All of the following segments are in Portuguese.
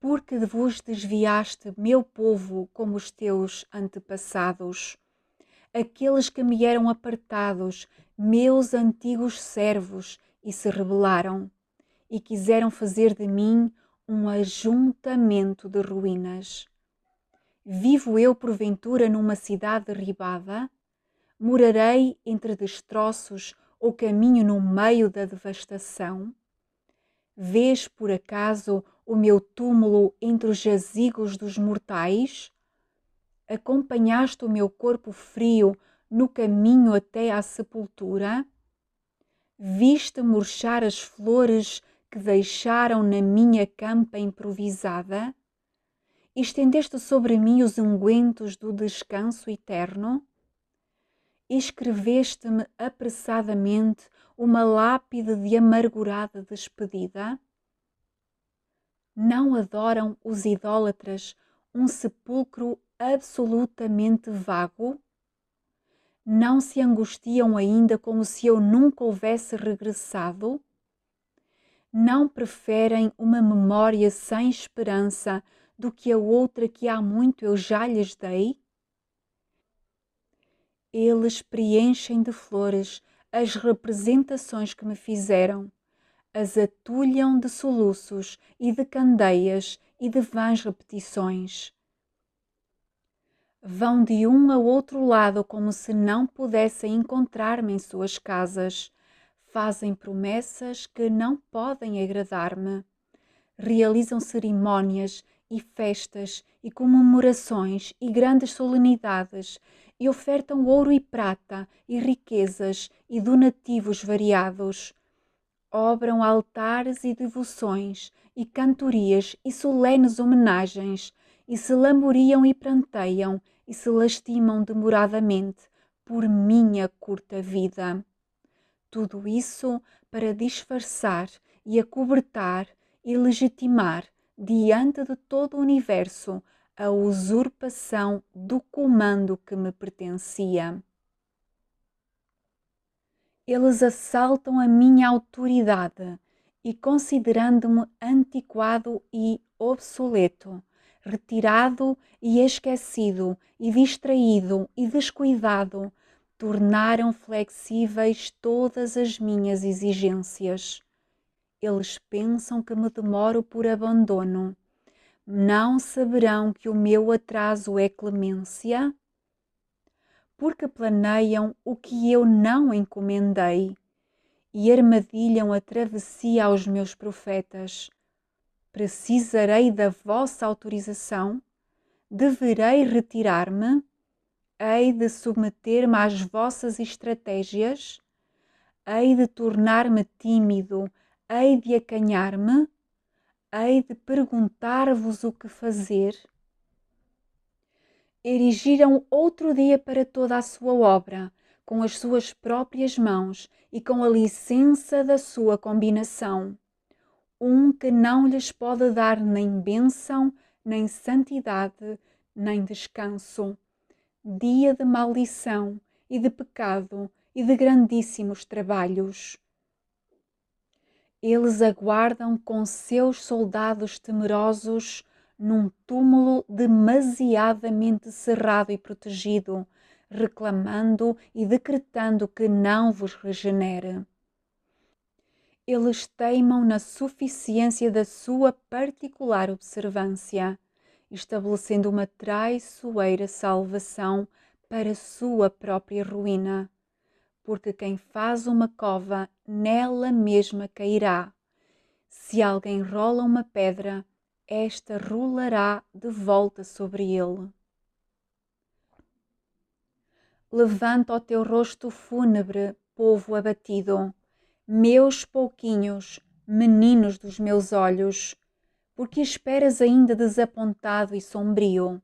Porque vos desviaste, meu povo, como os teus antepassados, aqueles que me eram apartados, meus antigos servos, e se rebelaram, e quiseram fazer de mim um ajuntamento de ruínas. Vivo eu, porventura, numa cidade derribada? Morarei entre destroços ou caminho no meio da devastação? Vês, por acaso, o meu túmulo entre os jazigos dos mortais? Acompanhaste o meu corpo frio no caminho até à sepultura? Viste murchar as flores que deixaram na minha campa improvisada? Estendeste sobre mim os ungüentos do descanso eterno? Escreveste-me apressadamente uma lápide de amargurada despedida? Não adoram os idólatras um sepulcro absolutamente vago? Não se angustiam ainda como se eu nunca houvesse regressado? Não preferem uma memória sem esperança do que a outra que há muito eu já lhes dei? Eles preenchem de flores as representações que me fizeram, as atulham de soluços e de candeias e de vãs repetições. Vão de um a outro lado como se não pudessem encontrar-me em suas casas. Fazem promessas que não podem agradar-me. Realizam cerimônias e festas e comemorações e grandes solenidades e ofertam ouro e prata e riquezas e donativos variados. Obram altares e devoções e cantorias e solenes homenagens e se lamuriam e pranteiam e se lastimam demoradamente por minha curta vida. Tudo isso para disfarçar e acobertar e legitimar diante de todo o universo a usurpação do comando que me pertencia. Eles assaltam a minha autoridade e, considerando-me antiquado e obsoleto, retirado e esquecido e distraído e descuidado, tornaram flexíveis todas as minhas exigências. Eles pensam que me demoro por abandono. Não saberão que o meu atraso é clemência? Porque planeiam o que eu não encomendei e armadilham a travessia aos meus profetas. Precisarei da vossa autorização? Deverei retirar-me? Hei de submeter-me às vossas estratégias? Hei de tornar-me tímido? Hei de acanhar-me? Hei de perguntar-vos o que fazer? Erigiram outro dia para toda a sua obra, com as suas próprias mãos e com a licença da sua combinação. Um que não lhes pode dar nem bênção, nem santidade, nem descanso. Dia de maldição e de pecado e de grandíssimos trabalhos. Eles aguardam com seus soldados temerosos num túmulo demasiadamente cerrado e protegido, reclamando e decretando que não vos regenere. Eles teimam na suficiência da sua particular observância, estabelecendo uma traiçoeira salvação para sua própria ruína, porque quem faz uma cova, nela mesma cairá. Se alguém rola uma pedra, esta rolará de volta sobre ele. Levanta o teu rosto fúnebre, povo abatido, meus pouquinhos, meninos dos meus olhos, porque esperas ainda desapontado e sombrio,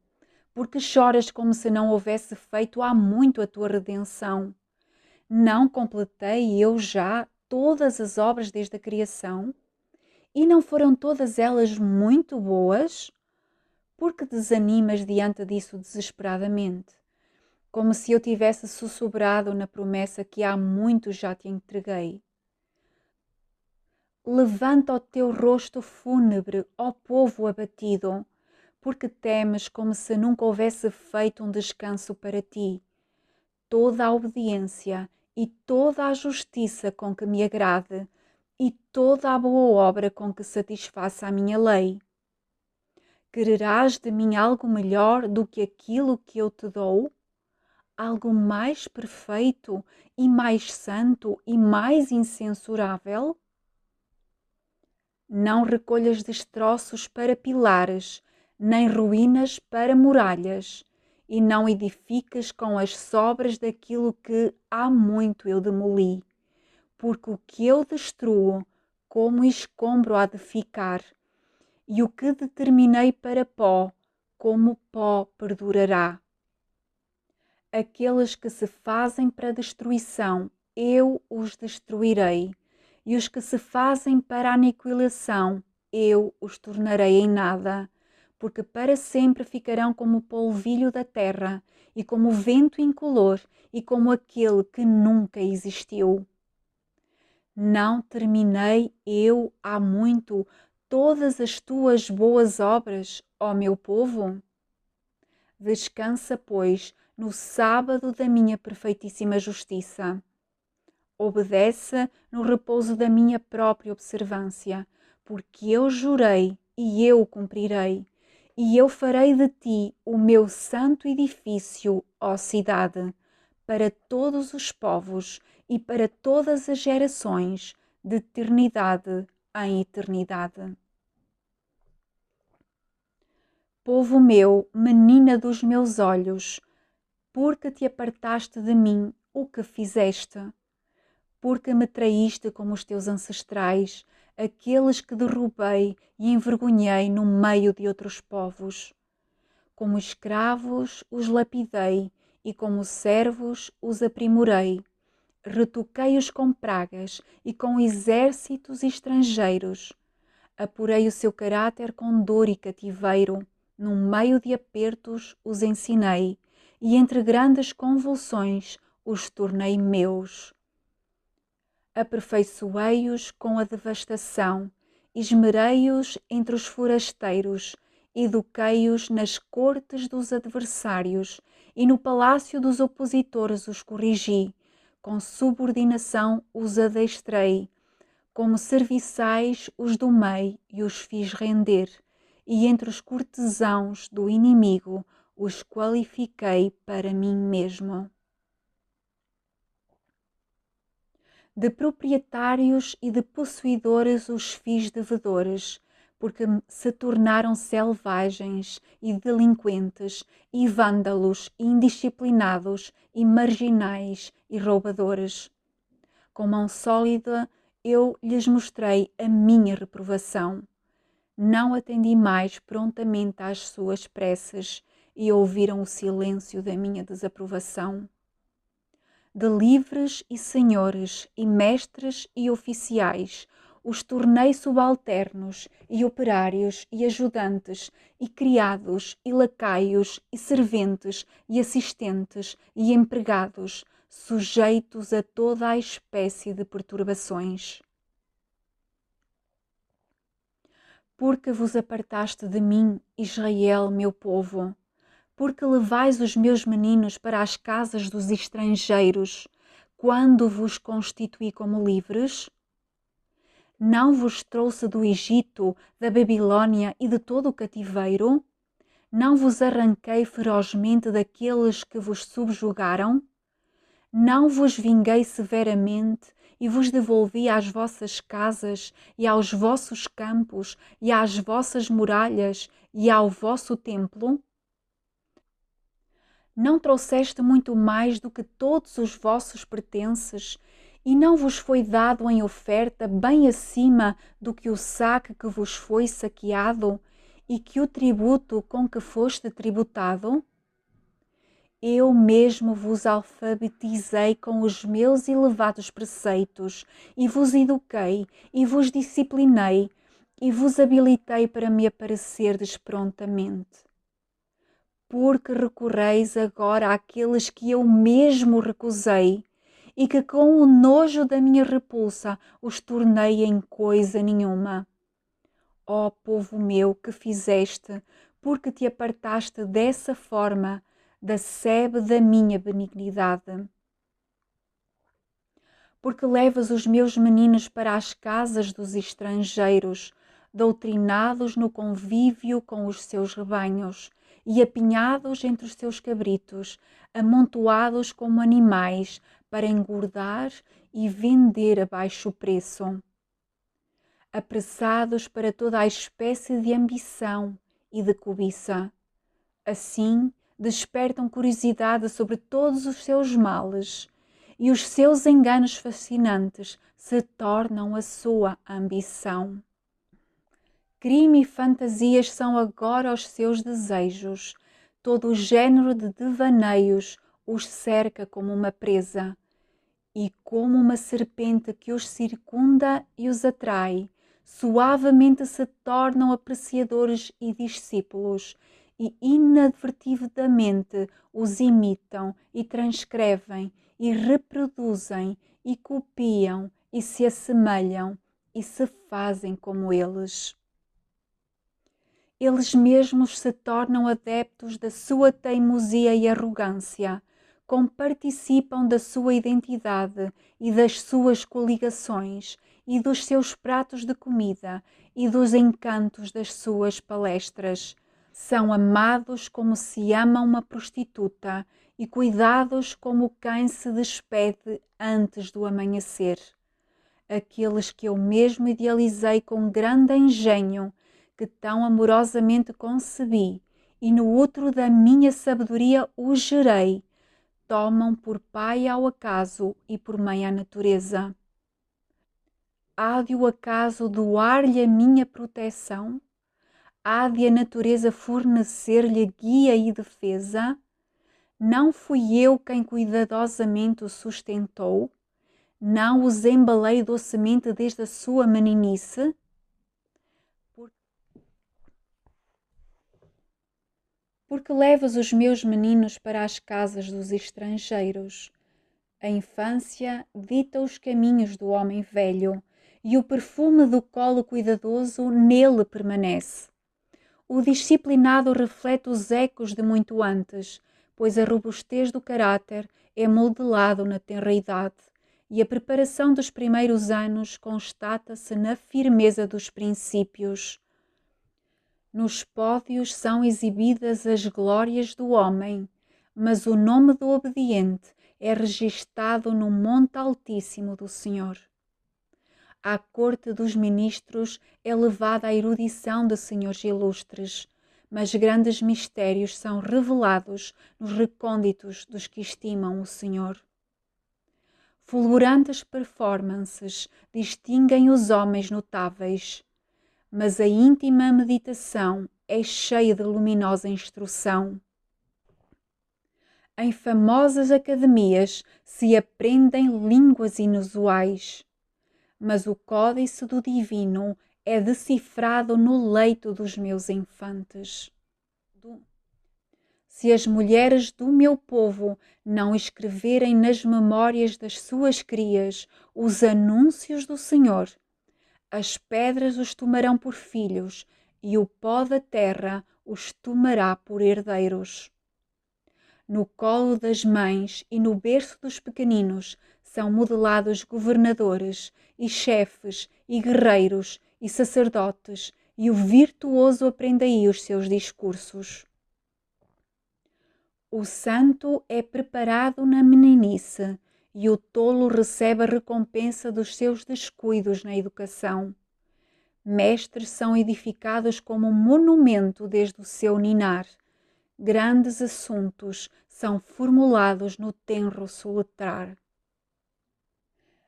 porque choras como se não houvesse feito há muito a tua redenção. Não completei eu já todas as obras desde a criação? E não foram todas elas muito boas? Por que desanimas diante disso desesperadamente? Como se eu tivesse sussurrado na promessa que há muito já te entreguei. levanta o teu rosto fúnebre, ó povo abatido, porque temes como se nunca houvesse feito um descanso para ti. Toda a obediência e toda a justiça com que me agrade, e toda a boa obra com que satisfaça a minha lei. Quererás de mim algo melhor do que aquilo que eu te dou? Algo mais perfeito e mais santo e mais incensurável? Não recolhas destroços para pilares, nem ruínas para muralhas, e não edifiques com as sobras daquilo que há muito eu demoli, porque o que eu destruo, como escombro há de ficar, e o que determinei para pó, como pó perdurará. Aqueles que se fazem para destruição, eu os destruirei, e os que se fazem para a aniquilação, eu os tornarei em nada, porque para sempre ficarão como o polvilho da terra, e como o vento incolor, e como aquele que nunca existiu. Não terminei eu há muito todas as tuas boas obras, ó meu povo? Descansa, pois, no sábado da minha perfeitíssima justiça. Obedece no repouso da minha própria observância, porque eu jurei e eu cumprirei, e eu farei de ti o meu santo edifício, ó cidade, para todos os povos e para todas as gerações, de eternidade em eternidade. Povo meu, menina dos meus olhos, porque te apartaste de mim, o que fizeste? Porque me traíste como os teus ancestrais, aqueles que derrubei e envergonhei no meio de outros povos. Como escravos os lapidei e como servos os aprimorei. Retoquei-os com pragas e com exércitos estrangeiros. Apurei o seu caráter com dor e cativeiro. No meio de apertos os ensinei, e entre grandes convulsões os tornei meus. Aperfeiçoei-os com a devastação, esmerei-os entre os forasteiros, eduquei-os nas cortes dos adversários, e no palácio dos opositores os corrigi, com subordinação os adestrei, como serviçais os domei e os fiz render, e entre os cortesãos do inimigo os qualifiquei para mim mesmo. De proprietários e de possuidores os fiz devedores, porque se tornaram selvagens e delinquentes, e vândalos, e indisciplinados, e marginais, e roubadores. Com mão sólida eu lhes mostrei a minha reprovação. Não atendi mais prontamente às suas preces e ouviram o silêncio da minha desaprovação. De livres e senhores, e mestres e oficiais, os tornei subalternos, e operários, e ajudantes, e criados, e lacaios, e serventes, e assistentes, e empregados, sujeitos a toda a espécie de perturbações. Porque vos apartaste de mim, Israel, meu povo? Porque levais os meus meninos para as casas dos estrangeiros, quando vos constituí como livres? Não vos trouxe do Egito, da Babilônia e de todo o cativeiro? Não vos arranquei ferozmente daqueles que vos subjugaram? Não vos vinguei severamente e vos devolvi às vossas casas e aos vossos campos e às vossas muralhas e ao vosso templo? Não trouxeste muito mais do que todos os vossos pertences, e não vos foi dado em oferta bem acima do que o saque que vos foi saqueado e que o tributo com que foste tributado? Eu mesmo vos alfabetizei com os meus elevados preceitos, e vos eduquei, e vos disciplinei, e vos habilitei para me aparecerdes prontamente. Porque recorreis agora àqueles que eu mesmo recusei, e que com o nojo da minha repulsa os tornei em coisa nenhuma. Ó povo meu, que fizeste, porque te apartaste dessa forma da sebe da minha benignidade? Porque levas os meus meninos para as casas dos estrangeiros, doutrinados no convívio com os seus rebanhos, e apinhados entre os seus cabritos, amontoados como animais, para engordar e vender a baixo preço. Apressados para toda a espécie de ambição e de cobiça. Assim, despertam curiosidade sobre todos os seus males, e os seus enganos fascinantes se tornam a sua ambição. Crime e fantasias são agora os seus desejos. Todo o género de devaneios os cerca como uma presa, e como uma serpente que os circunda e os atrai, suavemente se tornam apreciadores e discípulos, e inadvertidamente os imitam e transcrevem e reproduzem e copiam e se assemelham e se fazem como eles. Eles mesmos se tornam adeptos da sua teimosia e arrogância, comparticipam da sua identidade e das suas coligações e dos seus pratos de comida e dos encantos das suas palestras. São amados como se ama uma prostituta e cuidados como quem se despede antes do amanhecer. Aqueles que eu mesmo idealizei com grande engenho, que tão amorosamente concebi, e no útero da minha sabedoria os gerei, tomam por pai ao acaso e por mãe à natureza. Há de o acaso doar-lhe a minha proteção? Há de a natureza fornecer-lhe guia e defesa? Não fui eu quem cuidadosamente o sustentou? Não os embalei docemente desde a sua meninice? Porque levas os meus meninos para as casas dos estrangeiros. A infância dita os caminhos do homem velho, e o perfume do colo cuidadoso nele permanece. O disciplinado reflete os ecos de muito antes, pois a robustez do caráter é modelado na tenra idade, e a preparação dos primeiros anos constata-se na firmeza dos princípios. Nos pódios são exibidas as glórias do homem, mas o nome do obediente é registado no monte altíssimo do Senhor. À corte dos ministros é levada a erudição de senhores ilustres, mas grandes mistérios são revelados nos recônditos dos que estimam o Senhor. Fulgurantes performances distinguem os homens notáveis, mas a íntima meditação é cheia de luminosa instrução. Em famosas academias se aprendem línguas inusuais, mas o códice do divino é decifrado no leito dos meus infantes. Se as mulheres do meu povo não escreverem nas memórias das suas crias os anúncios do Senhor, as pedras os tomarão por filhos e o pó da terra os tomará por herdeiros. No colo das mães e no berço dos pequeninos são modelados governadores e chefes e guerreiros e sacerdotes, e o virtuoso aprende aí os seus discursos. O santo é preparado na meninice, e o tolo recebe a recompensa dos seus descuidos na educação. Mestres são edificados como um monumento desde o seu ninar. Grandes assuntos são formulados no tenro soletrar.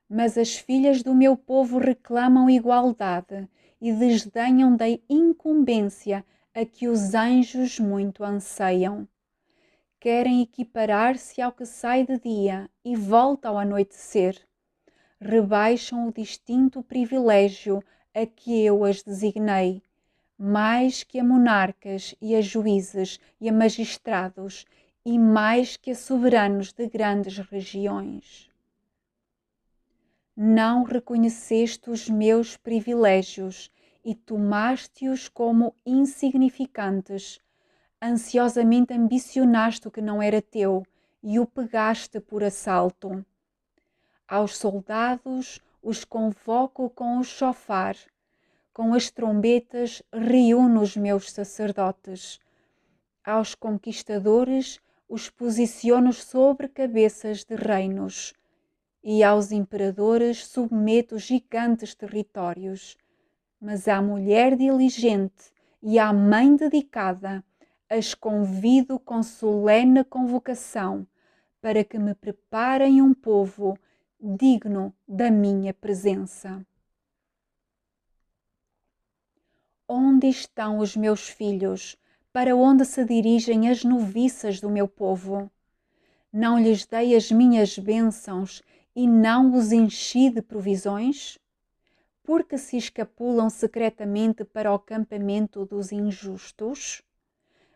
Mas as filhas do meu povo reclamam igualdade e desdenham da incumbência a que os anjos muito anseiam. Querem equiparar-se ao que sai de dia e volta ao anoitecer. Rebaixam o distinto privilégio a que eu as designei, mais que a monarcas e a juízes e a magistrados, e mais que a soberanos de grandes regiões. Não reconheceste os meus privilégios e tomaste-os como insignificantes. Ansiosamente ambicionaste o que não era teu e o pegaste por assalto. Aos soldados os convoco com o chofar, com as trombetas reúno os meus sacerdotes. Aos conquistadores os posiciono sobre cabeças de reinos, e aos imperadores submeto gigantes territórios. Mas à mulher diligente e à mãe dedicada as convido com solene convocação para que me preparem um povo digno da minha presença. Onde estão os meus filhos? Para onde se dirigem as noviças do meu povo? Não lhes dei as minhas bênçãos e não os enchi de provisões? Porque se escapulam secretamente para o acampamento dos injustos?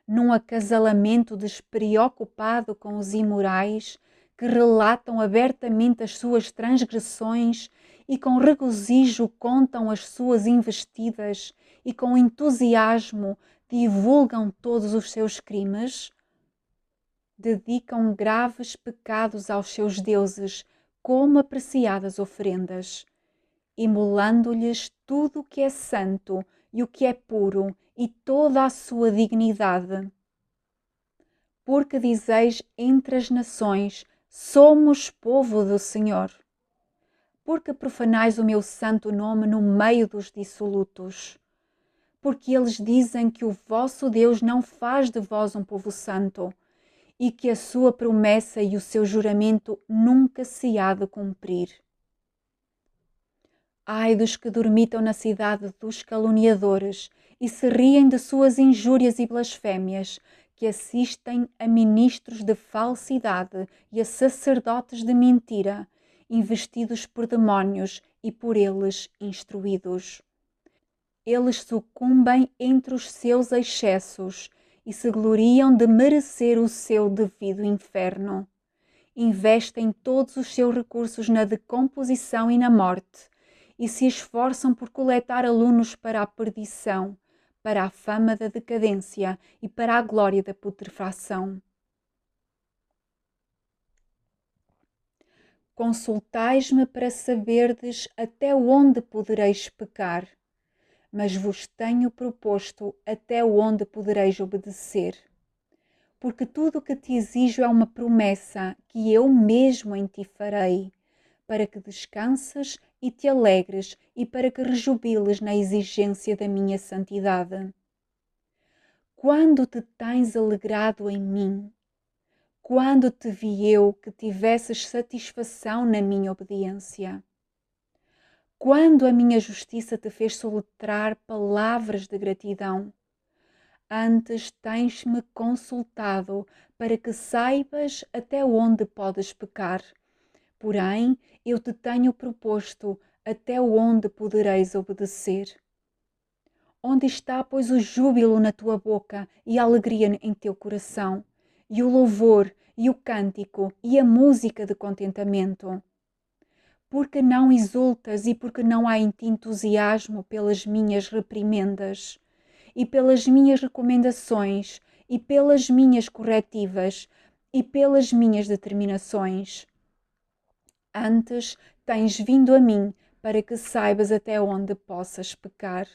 Num acasalamento despreocupado com os imorais, que relatam abertamente as suas transgressões e com regozijo contam as suas investidas e com entusiasmo divulgam todos os seus crimes? Dedicam graves pecados aos seus deuses como apreciadas oferendas, imolando-lhes tudo o que é santo e o que é puro e toda a sua dignidade. Porque dizeis entre as nações, somos povo do Senhor. Porque profanais o meu santo nome no meio dos dissolutos. Porque eles dizem que o vosso Deus não faz de vós um povo santo, e que a sua promessa e o seu juramento nunca se há de cumprir. Ai dos que dormitam na cidade dos caluniadores e se riem de suas injúrias e blasfémias, que assistem a ministros de falsidade e a sacerdotes de mentira, investidos por demónios e por eles instruídos. Eles sucumbem entre os seus excessos e se gloriam de merecer o seu devido inferno. Investem todos os seus recursos na decomposição e na morte, e se esforçam por coletar alunos para a perdição, para a fama da decadência e para a glória da putrefação. Consultais-me para saberdes até onde podereis pecar, mas vos tenho proposto até onde podereis obedecer. Porque tudo o que te exijo é uma promessa que eu mesmo em ti farei, para que descanses e te alegres e para que rejubiles na exigência da minha santidade. Quando te tens alegrado em mim? Quando te vi eu que tivesses satisfação na minha obediência? Quando a minha justiça te fez soletrar palavras de gratidão? Antes tens-me consultado para que saibas até onde podes pecar. Porém, eu te tenho proposto até onde podereis obedecer. Onde está, pois, o júbilo na tua boca e a alegria em teu coração, e o louvor, e o cântico, e a música de contentamento? Porque não exultas e porque não há em ti entusiasmo pelas minhas reprimendas, e pelas minhas recomendações, e pelas minhas corretivas, e pelas minhas determinações? Antes tens vindo a mim para que saibas até onde possas pecar.